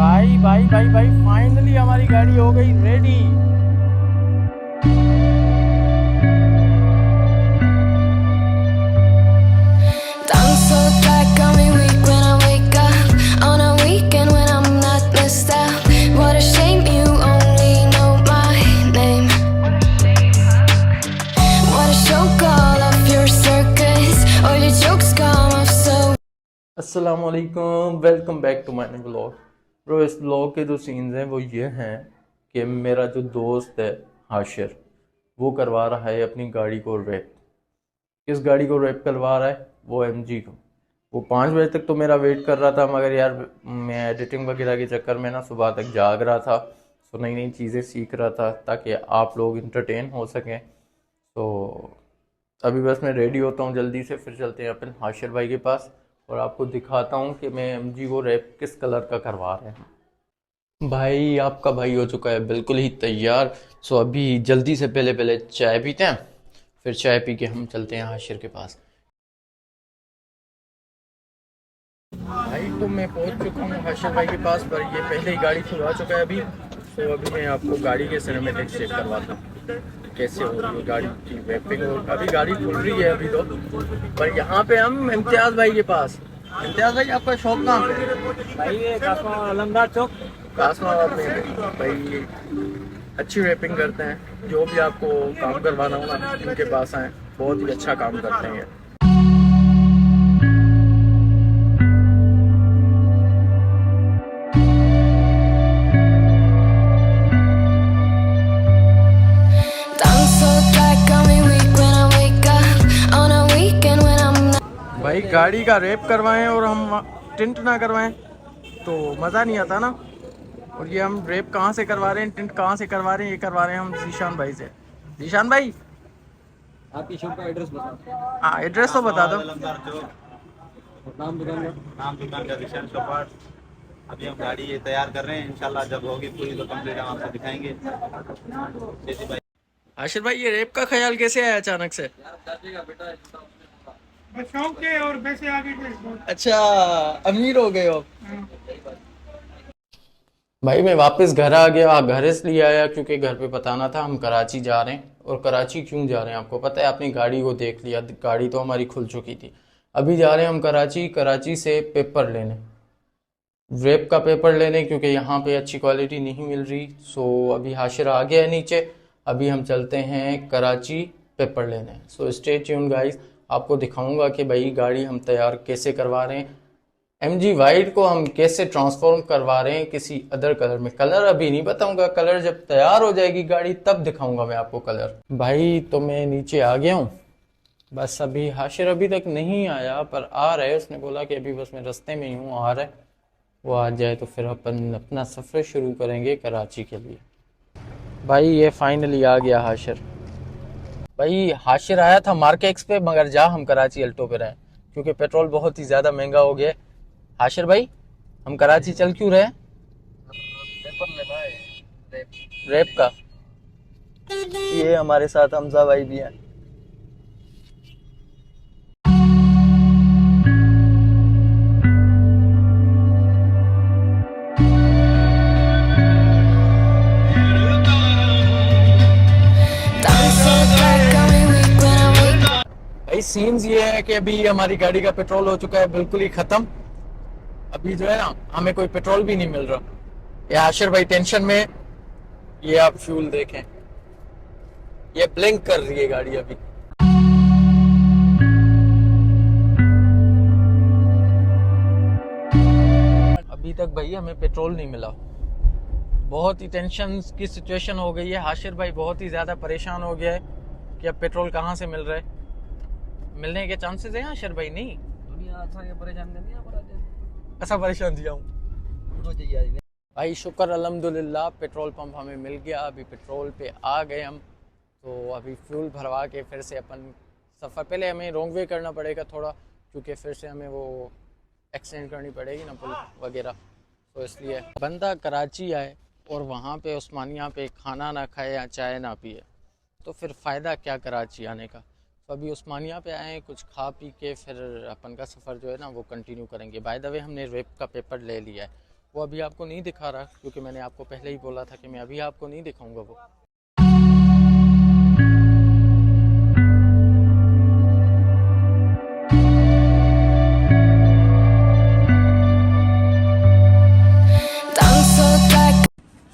भाई भाई भाई भाई फाइनली हमारी गाड़ी हो गई ready. Don't so tight, got me weak when I wake up on a weekend when I'm not messed up. What a shame you only know my name. What a show, call off your circus. All your jokes come off so. अस्सलाम वालेकुम, welcome back to my blog. Bro, इस blog के जो scenes हैं वो ये हैं कि मेरा जो दोस्त है हाशिर, वो करवा रहा है अपनी गाड़ी को रैप। किस गाड़ी को रैप करवा रहा है? वो एमजी को। वो 5 बजे तक तो मेरा वेट कर रहा था, मगर यार मैं एडिटिंग वगैरह के चक्कर में ना सुबह तक जाग रहा था, तो नई नई चीज़ें सीख रहा था ताकि आप लोग इंटरटेन हो सकें। तो अभी बस मैं रेडी होता हूँ जल्दी से, फिर चलते हैं अपन हाशिर भाई के पास और आपको दिखाता हूँ कि मैं एमजी को रैप किस कलर का करवा रहे हैं। भाई आपका भाई हो चुका है बिल्कुल ही तैयार। सो अभी जल्दी से पहले पहले चाय पीते हैं, फिर चाय पी के हम चलते हैं हाशिर के पास। भाई तो मैं पहुंच चुका हूँ हाशिर भाई के पास, पर ये पहले ही गाड़ी खुलवा चुका है अभी। तो अभी मैं आपको गाड़ी के सिनेमैटिक्स चेक करवाता हूँ कैसे हो रही है गाड़ी की रैपिंग। अभी गाड़ी खुल रही है अभी तो, पर यहाँ पे हम इम्तियाज़ भाई के पास। इम्तियाज़ भाई आपका शॉप कहाँ पे है? भाई ये अलमदार चौक। कासमाबाद में भाई अच्छी रैपिंग करते हैं। जो भी आपको काम करवाना हो ना, इनके पास आए, बहुत ही अच्छा काम करते हैं। Don't so tight, got me weak when I wake up on a weekend when I'm not. भाई गाड़ी का रैप करवाएं और हम टिंट ना करवाएं तो मज़ा नहीं आता ना। और ये हम रैप कहाँ से करवा रहे हैं, टिंट कहाँ से करवा रहे हैं, ये करवा रहे हैं हम जीशान भाई से। जीशान भाई आपकी शॉप का एड्रेस बताओ। हाँ, एड्रेस तो बता दो। अलमदार चौक, नाम दुकान का। नाम दुकान का दिशान शॉपार्ट। अभी हम गाड़ी ये तैयार कर रहे हैं, इंशाल्लाह जब होगी पूरी तो कंप्लीट हम आपको दिखाएंगे। जैसे भाई आशिर भाई ये रैप का ख्याल कैसे आया अचानक से? बस शौक थे और पैसे आगे थे। अच्छा, अमीर हो गए हो। भाई मैं वापस घर आ गया। घर इसलिए आया क्योंकि घर पे बताना था हम कराची जा रहे हैं। और कराची क्यों जा रहे हैं आपको पता है? आपने गाड़ी को देख लिया, गाड़ी तो हमारी खुल चुकी थी। अभी जा रहे हैं हम कराची। कराची से पेपर लेने, रैप का पेपर लेने, क्योंकि यहाँ पे अच्छी क्वालिटी नहीं मिल रही। सो अभी हाशिर आ गया है नीचे, अभी हम चलते हैं कराची पेपर लेने। सो स्टे ट्यून गाइस, आपको दिखाऊंगा कि भाई गाड़ी हम तैयार कैसे करवा रहे हैं, एमजी वाइट को हम कैसे ट्रांसफॉर्म करवा रहे हैं किसी अदर कलर में। कलर अभी नहीं बताऊंगा, कलर जब तैयार हो जाएगी गाड़ी तब दिखाऊंगा मैं आपको कलर। भाई तो मैं नीचे आ गया हूँ, बस अभी हाशिर अभी तक नहीं आया, पर आ रहा है। उसने बोला कि अभी बस मैं रास्ते में ही हूँ, आ रहा है। वो आ जाए तो फिर अपन अपना सफ़र शुरू करेंगे कराची के लिए। भाई ये फाइनली आ गया हाशिर। भाई हाशिर आया था मार्केक्स पे, मगर जा हम कराची अल्टो पे रहे क्योंकि पेट्रोल बहुत ही ज़्यादा महंगा हो गया है। हाशिर भाई हम कराची चल क्यों रहे हैं? पेपर लेना है रैप का। ये हमारे साथ हमजा भाई भी हैं। Don't so tight, got me weak when I wake up. भाई सीन्स ये है कि अभी हमारी गाड़ी का पेट्रोल हो चुका है बिल्कुल ही ख़त्म। अभी जो है ना, हमें कोई पेट्रोल भी नहीं मिल रहा। ये हाशिर भाई टेंशन में। ये आप फ्यूल देखें, ये ब्लिंक कर रही है गाड़ी अभी। अभी तक भाई हमें पेट्रोल नहीं मिला। बहुत ही टेंशन की सिचुएशन हो गई है। हाशिर भाई बहुत ही ज़्यादा परेशान हो गया है कि अब पेट्रोल कहाँ से मिल रहा है। मिलने के चांसेस हैं हाशिर भाई? नहीं दुनिया अच्छा के परेशान नहीं है पर ऐसा परेशान दिया हूँ तो चाहिए। भाई। शुक्र अल्हम्दुलिल्लाह पेट्रोल पंप हमें मिल गया। अभी पेट्रोल पे आ गए हम, तो अभी फ्यूल भरवा के फिर से अपन सफ़र। पहले हमें रॉन्ग वे करना पड़ेगा थोड़ा, क्योंकि फिर से हमें वो एक्सटेंड करनी पड़ेगी ना पुल वगैरह। तो इसलिए बंदा कराची आए और वहाँ पे उस्मानिया पे खाना ना खाए या चाय ना पिए तो फिर फ़ायदा क्या कराची आने का। तो अभी उस्मानिया पे आए हैं, कुछ खा पी के फिर अपन का सफ़र जो है ना वो कंटिन्यू करेंगे। बाय द वे हमने रैप का पेपर ले लिया है, वो अभी आपको नहीं दिखा रहा क्योंकि मैंने आपको पहले ही बोला था कि मैं अभी आपको नहीं दिखाऊंगा वो।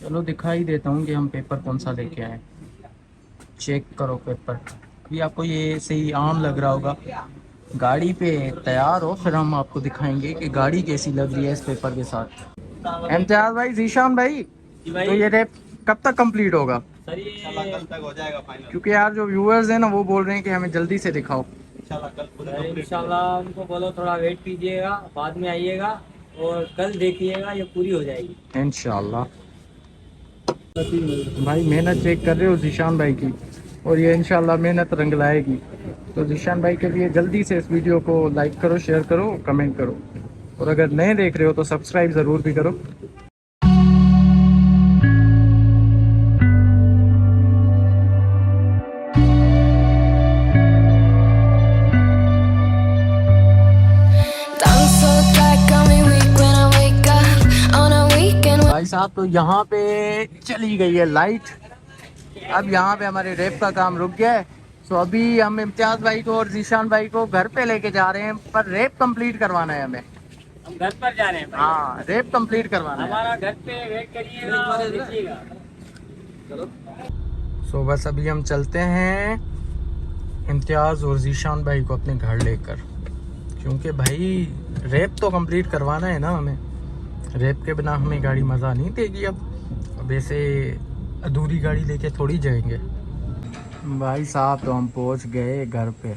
चलो दिखाई देता हूँ कि हम पेपर कौन सा लेके आए। चेक करो पेपर। अभी आपको ये सही आम लग रहा होगा। गाड़ी पे तैयार हो फिर हम आपको दिखाएंगे कि गाड़ी कैसी लग रही है इस पेपर के साथ। इम्तियाज भाई, जीशान भाई, तो ये रैप कब तक कंप्लीट होगा? इंशाल्लाह कल तक हो जाएगा फाइनल। क्योंकि यार जो व्यूअर्स हैं ना वो बोल रहे हैं कि हमें जल्दी से दिखाओ। इंशाल्लाह कल पूरी कंप्लीट इंशाल्लाह उनको बोलो थोड़ा वेट कीजिएगा, बाद में आइएगा और कल देखिएगा ये पूरी हो जाएगी इंशाल्लाह। भाई मेहनत चेक कर रहे हो जीशान भाई की, और ये इंशाल्लाह मेहनत रंग लाएगी। तो जीशान भाई के लिए जल्दी से इस वीडियो को लाइक करो, शेयर करो, कमेंट करो, और अगर नए देख रहे हो तो सब्सक्राइब ज़रूर भी करो। भाई साहब तो यहाँ पे चली गई है लाइट। अब यहाँ पे हमारे रैप का काम रुक गया है। तो अभी हम इम्तियाज भाई को और जीशान भाई को घर पे लेके जा रहे हैं, पर रैप कंप्लीट करवाना है हमें। हम घर पर जा रहे हैं भाई। हाँ, रैप कंप्लीट करवाना है। हमारा घर पे वेट करिएगा और देखिएगा। सो बस अभी हम चलते हैं इम्तियाज और जीशान भाई को अपने घर लेकर, क्योंकि भाई रैप तो कंप्लीट करवाना है ना हमें। रैप के बिना हमें गाड़ी मज़ा नहीं देगी। अब ऐसे अधूरी गाड़ी लेके थोड़ी जाएंगे। भाई साहब तो हम पहुंच गए घर पे,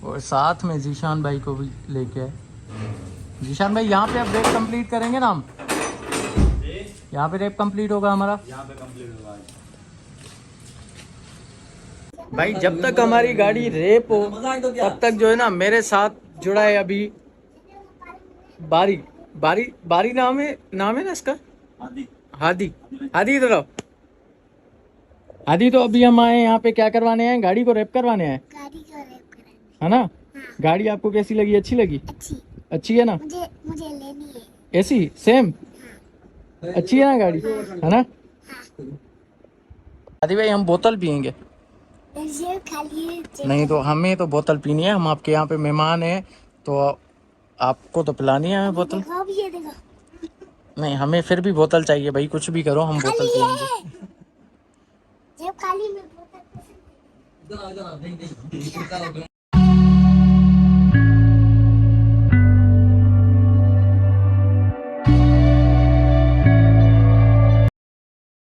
और साथ में जीशान भाई को भी लेके आए। जीशान भाई यहाँ पे अब रैप कंप्लीट करेंगे ना हम? यहाँ पे रैप कंप्लीट होगा हमारा। यहाँ पे कंप्लीट होगा भाई जब तक हमारी गाड़ी रैप हो तब तक जो है ना मेरे साथ जुड़ा है अभी बारी। बारी नाम है ना इसका। हादी इधर आओ। हादी, तो अभी हम आए यहाँ पे क्या करवाने हैं? गाड़ी को रैप करवाने हैं। गाड़ी को रैप करानी है ना? गाड़ी आपको कैसी लगी? अच्छी लगी? अच्छी है ना? मुझे लेनी है ऐसी सेम। अच्छी है ना गाड़ी? है ना? हादी भाई हम बोतल पियेंगे। ये खाली है। नहीं तो हमें तो बोतल पीनी है। हम आपके यहाँ पे मेहमान हैं तो आपको तो पिलानी है हमें बोतल। देखो, अब ये देखो। नहीं, हमें फिर भी बोतल चाहिए भाई, कुछ भी करो हम बोतल पियेंगे। जब खाली में बोतल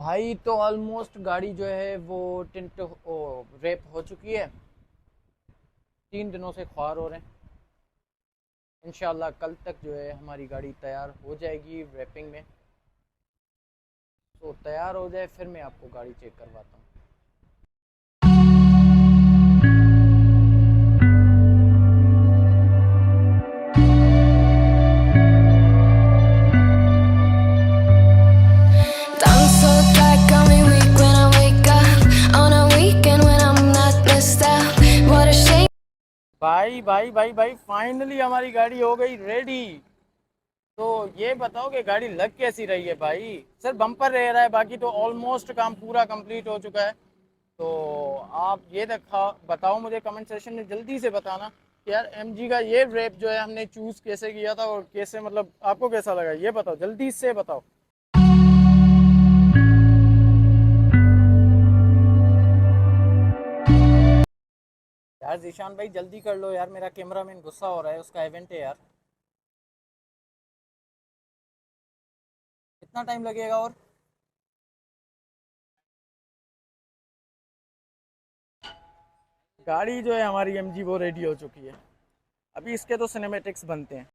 भाई तो ऑलमोस्ट गाड़ी जो है वो टिंट रैप हो चुकी है। 3 दिनों से ख्वार हो रहे हैं। इंशाल्लाह कल तक जो है हमारी गाड़ी तैयार हो जाएगी रैपिंग में। तो तैयार हो जाए फिर मैं आपको गाड़ी चेक करवाता हूँ। भाई फाइनली हमारी गाड़ी हो गई रेडी। तो ये बताओ कि गाड़ी लग कैसी रही है भाई? सिर्फ बम्पर रह रहा है, बाकी तो ऑलमोस्ट काम पूरा कंप्लीट हो चुका है। तो आप ये बताओ मुझे कमेंट सेक्शन में जल्दी से बताना कि यार MG का ये रैप जो है हमने चूज़ कैसे किया था और कैसे, मतलब आपको कैसा लगा ये बताओ, जल्दी से बताओ। यार जीशान भाई जल्दी कर लो यार, मेरा कैमरामैन गुस्सा हो रहा है, उसका इवेंट है यार। कितना टाइम लगेगा? और गाड़ी जो है हमारी MG वो रेडी हो चुकी है। अभी इसके तो सिनेमैटिक्स बनते हैं।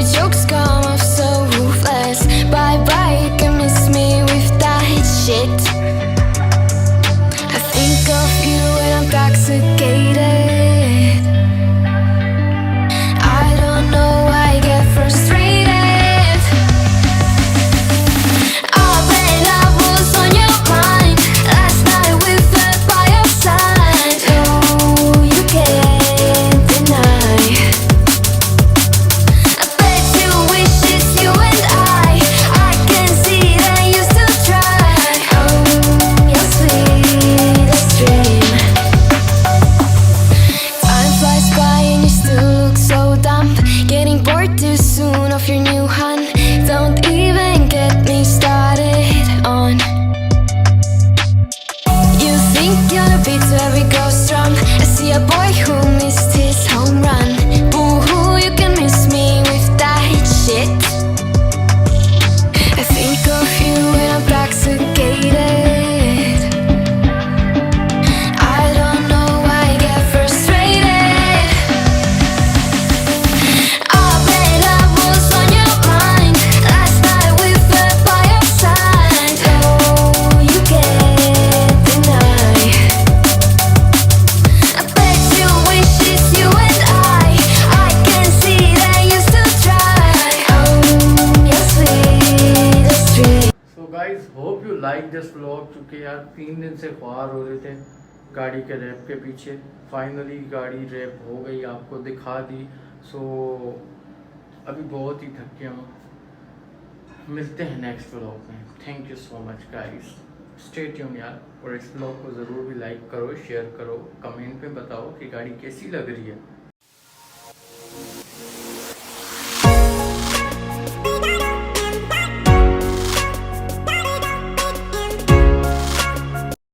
Jokes come off so ruthless. Bye bye, you can miss me with Take your beat to every ghost drum. I see a boy who missed his home run. Boo-hoo, you can miss me with that shit. I think of you when I'm intoxicated. I don't know why I get frustrated. I bet I was on your mind last night we fell by your side. Oh, you can't deny. I bet you wish it's you and I can see that you still try. Oh, you're sweet as street. So guys hope you like this vlog, क्योंकि यार 3 दिन से ख्वार हो रहे थे गाड़ी के rap के पीछे। फाइनली गाड़ी रैप हो गई, आपको दिखा दी। सो अभी बहुत ही थक गया हूँ। मिलते हैं नेक्स्ट व्लॉग में। Thank you so much guys, stay tune यार। और इस व्लॉग को ज़रूर भी लाइक करो, शेयर करो, कमेंट में बताओ कि गाड़ी कैसी लग रही है।